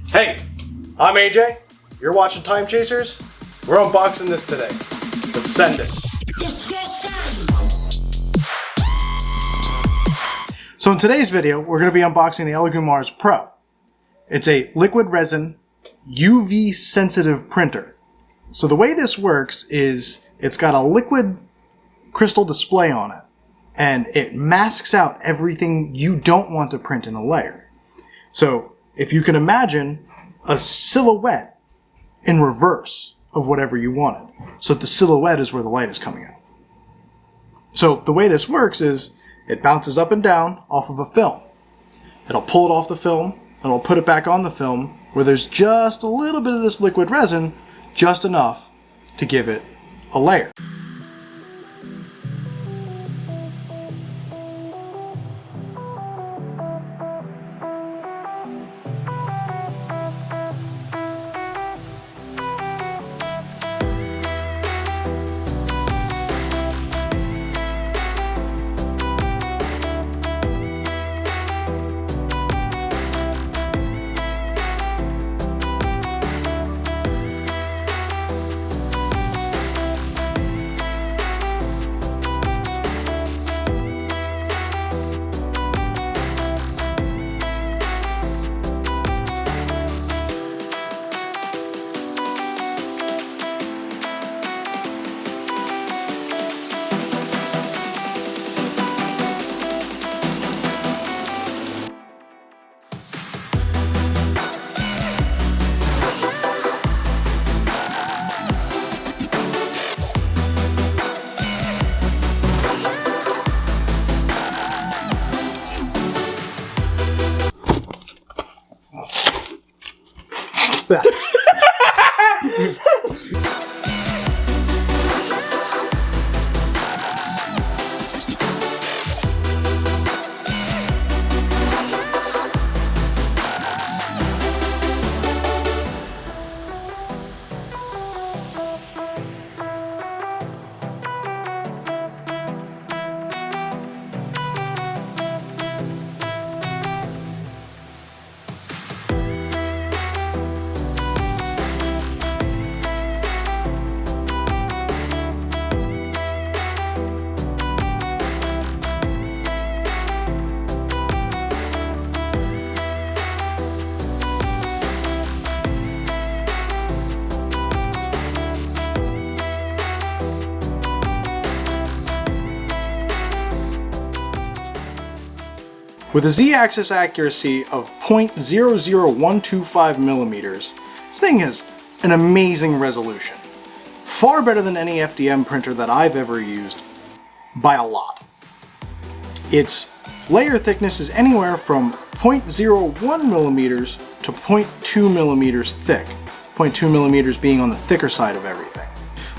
Hey, I'm AJ. You're watching Time Chasers. We're unboxing this today. Let's send it. So in today's video, we're going to be unboxing the Elegoo Mars Pro. It's a liquid resin UV sensitive printer. So the way this works is it's got a liquid crystal display on it, and it masks out everything you don't want to print in a layer. So if you can imagine a silhouette in reverse of whatever you wanted. So the silhouette is where the light is coming out. So the way this works is it bounces up and down off of a film. It'll pull it off the film, and it'll put it back on the film where there's just a little bit of this liquid resin, just enough to give it a layer. With a z-axis accuracy of 0.00125 millimeters, this thing has an amazing resolution. Far better than any FDM printer that I've ever used, by a lot. Its layer thickness is anywhere from 0.01 millimeters to 0.2 millimeters thick, 0.2 millimeters being on the thicker side of everything.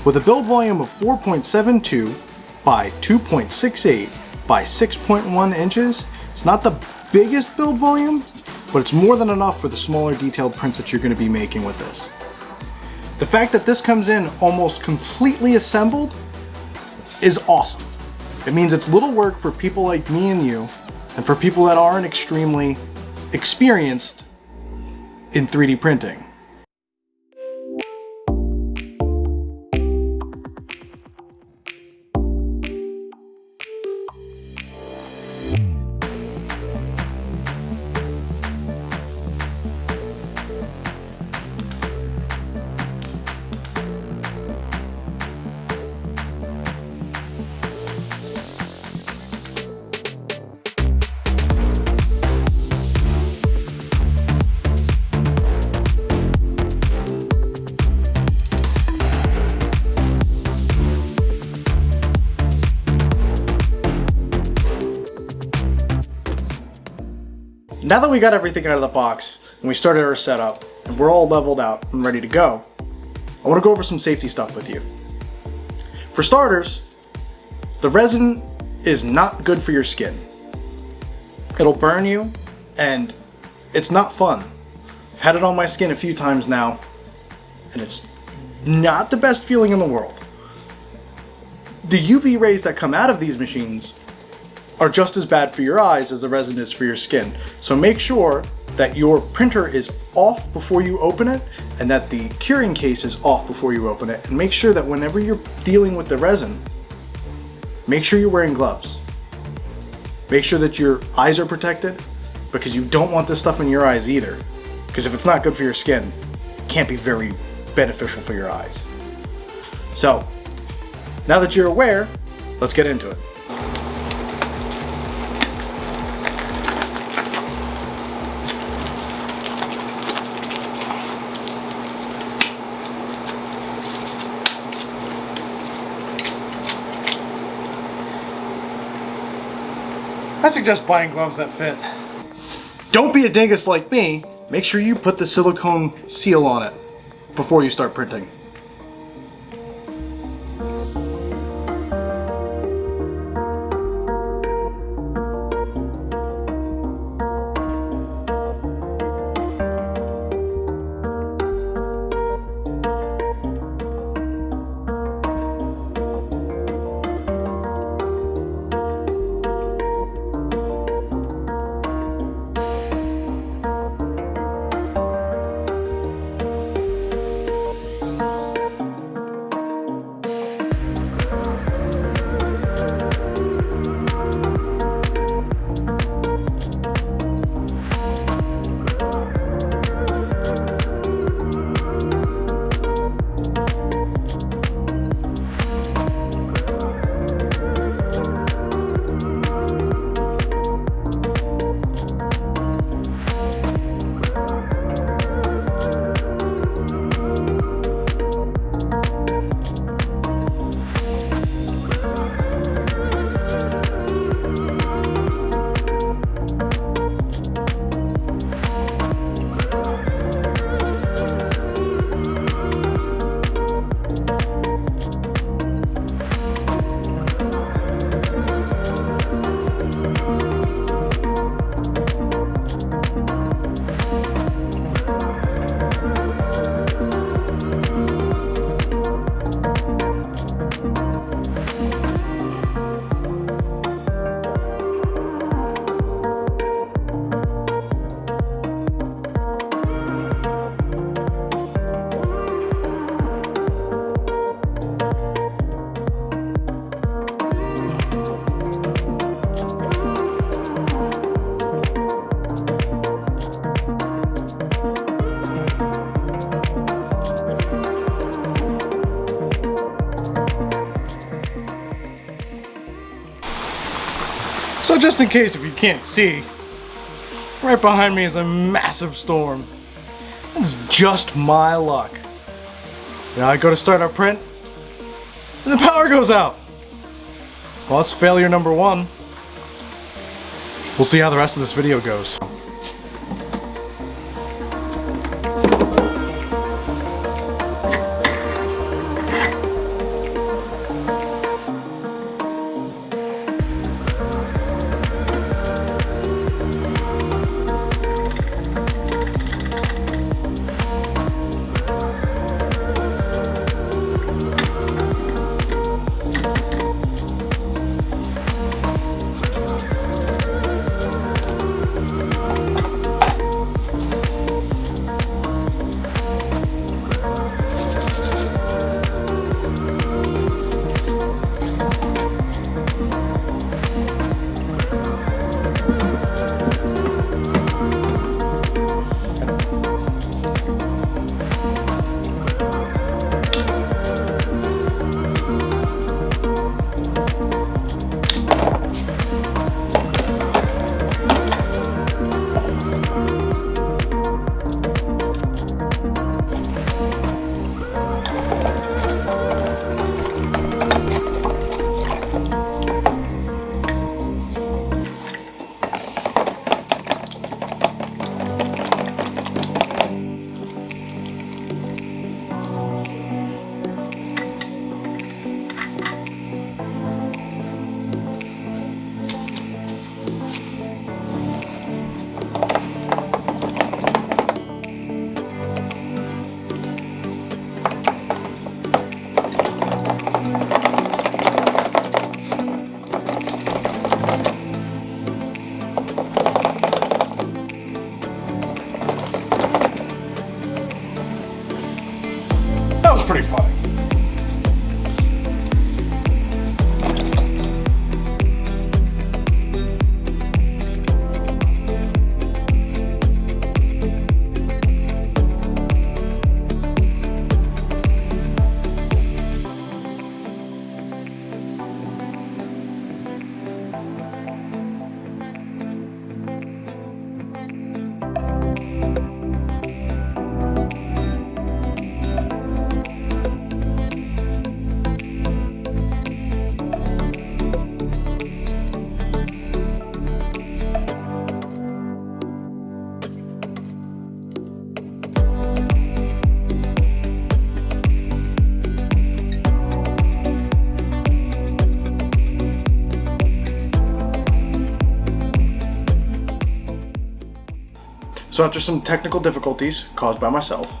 With a build volume of 4.72 by 2.68 by 6.1 inches, it's not the biggest build volume, but it's more than enough for the smaller detailed prints that you're going to be making with this. The fact that this comes in almost completely assembled is awesome. It means it's little work for people like me and you, and for people that aren't extremely experienced in 3D printing. Now that we got everything out of the box and we started our setup and we're all leveled out and ready to go, I want to go over some safety stuff with you. For starters, the resin is not good for your skin. It'll burn you and it's not fun. I've had it on my skin a few times now and it's not the best feeling in the world. The UV rays that come out of these machines are just as bad for your eyes as the resin is for your skin. So make sure that your printer is off before you open it and that the curing case is off before you open it. And make sure that whenever you're dealing with the resin, make sure you're wearing gloves. Make sure that your eyes are protected, because you don't want this stuff in your eyes either. Because if it's not good for your skin, it can't be very beneficial for your eyes. So, now that you're aware, let's get into it. I suggest buying gloves that fit. Don't be a dingus like me. Make sure you put the silicone seal on it before you start printing. So just in case if you can't see, right behind me is a massive storm. This is just my luck. Now I go to start our print, and the power goes out. Well, that's failure number one. We'll see how the rest of this video goes. pretty funny. So after some technical difficulties caused by myself,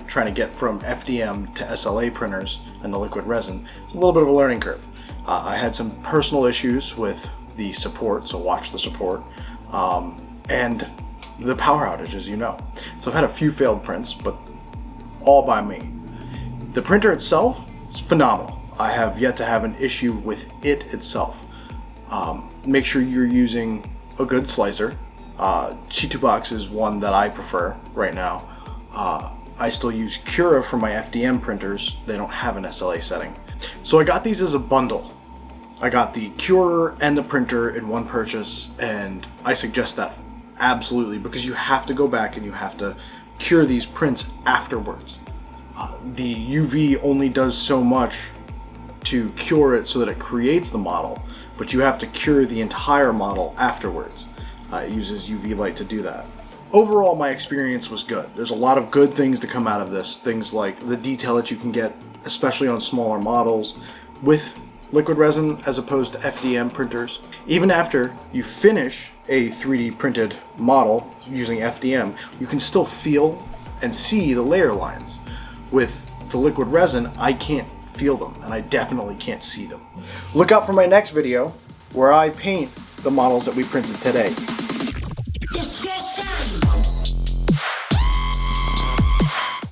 trying to get from FDM to SLA printers and the liquid resin, it's a little bit of a learning curve. I had some personal issues with the support, so watch the support, and the power outage, as you know. So I've had a few failed prints, but all by me. The printer itself is phenomenal. I have yet to have an issue with it itself. Make sure you're using a good slicer. Chitubox is one that I prefer right now. I still use Cura for my FDM printers. They don't have an SLA setting. So I got these as a bundle. I got the curer and the printer in one purchase, and I suggest that absolutely, because you have to go back and you have to cure these prints afterwards. The UV only does so much to cure it so that it creates the model, but you have to cure the entire model afterwards. It uses UV light to do that. Overall, my experience was good. There's a lot of good things to come out of this. Things like the detail that you can get, especially on smaller models, with liquid resin as opposed to FDM printers. Even after you finish a 3D printed model using FDM, you can still feel and see the layer lines. With the liquid resin, I can't feel them, and I definitely can't see them. Look out for my next video where I paint the models that we printed today.